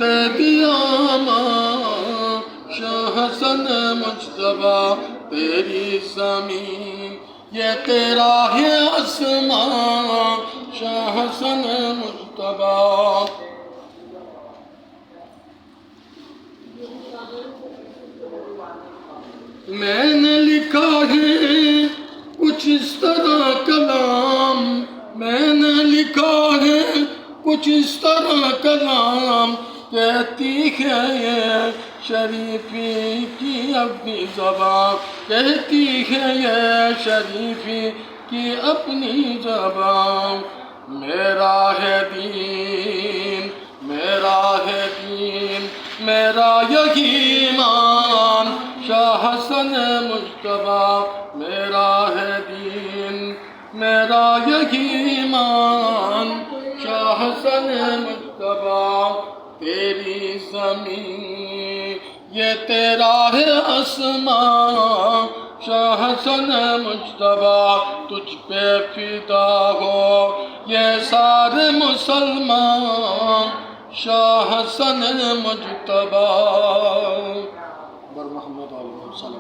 دے دیا ماں شاہ حسن مجتبیٰ تیری زمین، یہ تیرا ہے آسمان شاہ حسن مجتبیٰ۔ میں نے لکھا ہے کچھ اس طرح کلام، میں نے لکھا ہے کچھ اس طرح کلام، کہتی ہے یہ شریفی کی اپنی زبان، کہتی ہے یہ شریفی کی اپنی زبان۔ میرا ہے دین، میرا ہے دین، میرا یہی ایمان شاہ حسن مجتبیٰ، میرا ہے دین، میرا یہی ایمان شاہ حسن مجتبیٰ تیری زمین، یہ تیرا ہے آسمان شاہ حسن مجتبیٰ، تجھ پہ فدا ہو یہ سارے مسلمان شاہ حسن مجتبیٰ۔ محمد علیہ وسلم۔